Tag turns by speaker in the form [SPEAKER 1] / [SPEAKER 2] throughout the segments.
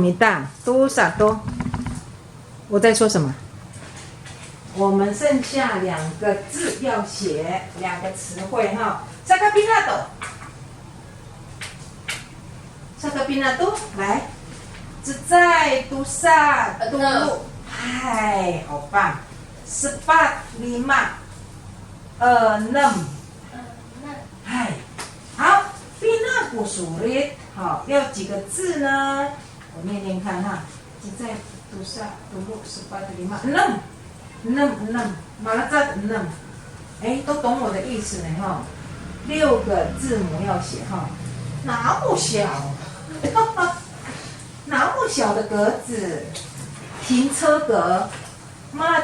[SPEAKER 1] 米大多少多？我在说什么？我们剩下2个字要写，2个词汇哈。Sakabinado，来，自在都萨都路，嗨，好棒。4、5、6、6，嗨，好。Bina sulit，好，要几个字呢？我念念看哈。自在都萨都路4、5、6，6，马上6，哎，都懂我的意思呢哈。6个字母要写哈，那么小。那么小的格子，停车格，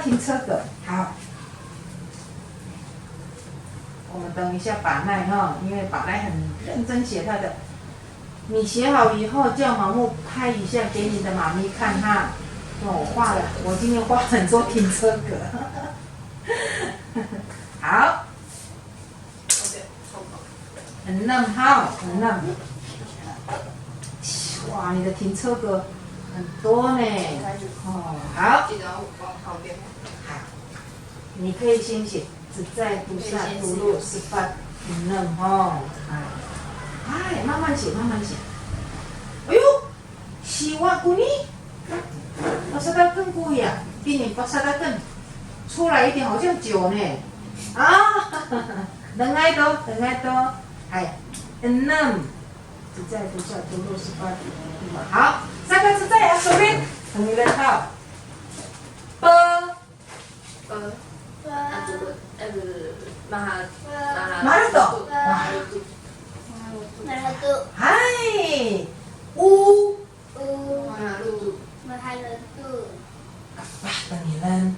[SPEAKER 1] 停车格，好。我们等一下把奈哈，因为把奈很认真写他的。你写好以后叫马木拍一下给你的妈咪看哈。我画了，我今天画很多停车格。好。很嫩好，很嫩。哇，你的停车格很多呢。哦，好。好，你可以先写只在都萨都路18很嫩哦。哎，慢慢写，慢慢写。哎呦，西瓦古尼，巴萨达更贵呀，比你巴萨达更出来一点好像9呢。啊，等爱多，哎，很嫩。自在都萨都路18，好，3个自在啊，手边同一人号。Maruto，嗨等你们。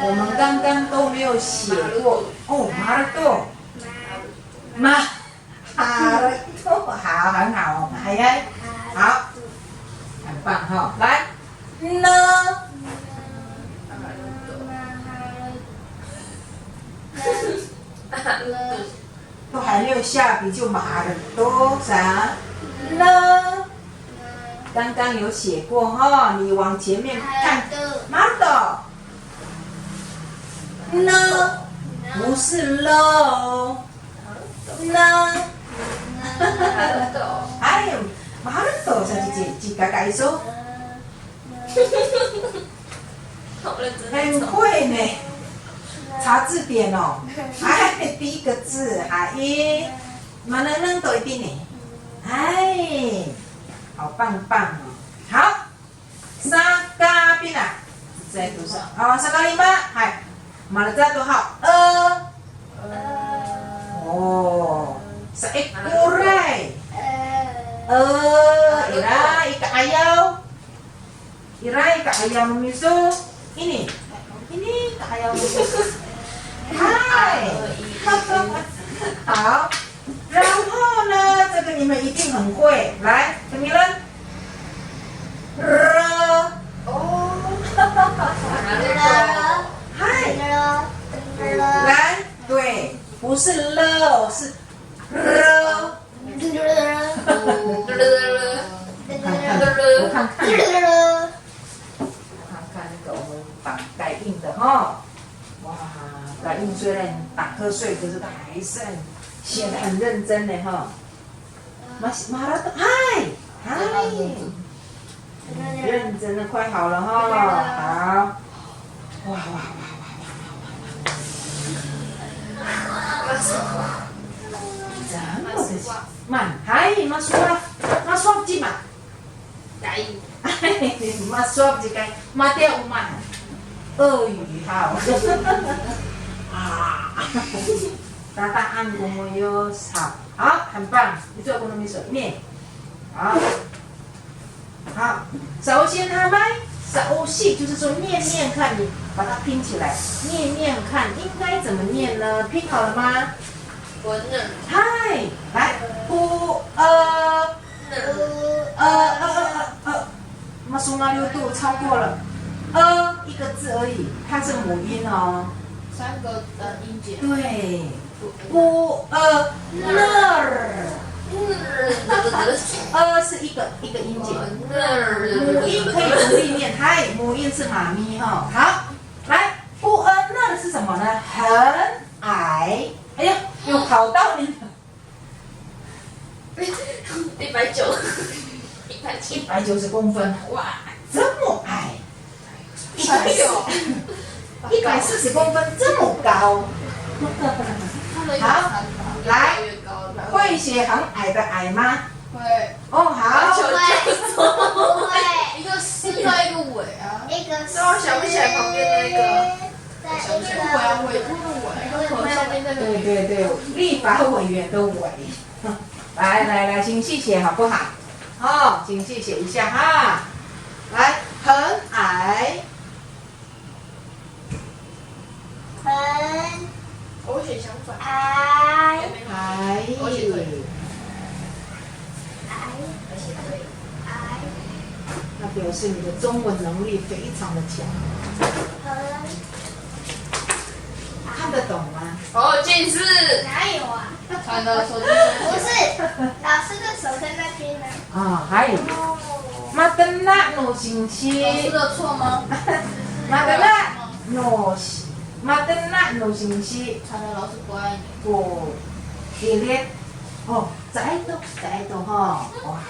[SPEAKER 1] 我们刚刚都没有写过哦，Maruto，好，很好哦，好，很棒哈，来，都还没有下笔就马了，多啥呢？刚刚有写过哈，你往前面看，马的呢，不是喽，呢，哎，马的多才几个改说，很会呢。查字典哦，哎，第一个字马能能多一点呢，哎，好棒哦，好，Sakabina，在读上，Sakalima，嗨，马来在多好，seekor Ira ayaw menyusu, ini ayaw menyusu。嗨，好，然后呢，这个你们一定很会，来，怎么了？嗨，来，对，不是了，是我看看那个我们绑盖印的哈，哇。盖印虽然打瞌睡，可是他还是写得很认真的哈。马拉多，嗨，认真的，快好了哈，好，哇，这么的慢，嗨，masuk几嘛？masuk几个？马掉慢，鳄鱼好。答案我们有好，很棒，你做过的没手念，好，首先他们手戏就是说念念看，你把它拼起来，念念看应该怎么念呢？拼好了吗？嗨，来masuk 6度超过了一个字而已，它是母音哦。
[SPEAKER 2] 3个音节。
[SPEAKER 1] 对，不是一个音节，母音可以独立念，嗨，母音是妈咪哈。好，来，不那的是什么呢？很矮，哎呀，又跑到你190公分，哇，这么矮，140公分，这么高。好，来，会写很矮的矮吗？
[SPEAKER 2] 会。
[SPEAKER 1] 哦，好。
[SPEAKER 2] 一个是在一个尾啊。
[SPEAKER 3] 一个是。
[SPEAKER 2] 我想不起来旁边那个。
[SPEAKER 3] 在一个
[SPEAKER 2] 尾啊，尾部的尾，一个河上面那个。
[SPEAKER 1] 对，立法委员的委。来，请细写好不好？哦，请细写一下哈。来，很矮。
[SPEAKER 3] 很
[SPEAKER 2] 我写相反。
[SPEAKER 3] 矮。
[SPEAKER 1] 矮。
[SPEAKER 2] 我写对。
[SPEAKER 3] 矮。
[SPEAKER 1] 那表示你的中文能力非常的强。看得懂吗？
[SPEAKER 2] 哦，近视。
[SPEAKER 3] 哪有啊？
[SPEAKER 2] 传的手机。
[SPEAKER 3] 不是，老师的手在那边呢。
[SPEAKER 1] 啊，还有。马德纳诺信息。
[SPEAKER 2] 老师的错吗？
[SPEAKER 1] 马德纳诺信息。
[SPEAKER 2] 传的老师不爱你。
[SPEAKER 1] 不，系列。哦，在读哈，哇，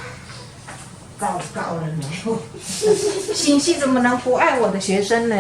[SPEAKER 1] 糟糕了呢！信息怎么能不爱我的学生呢？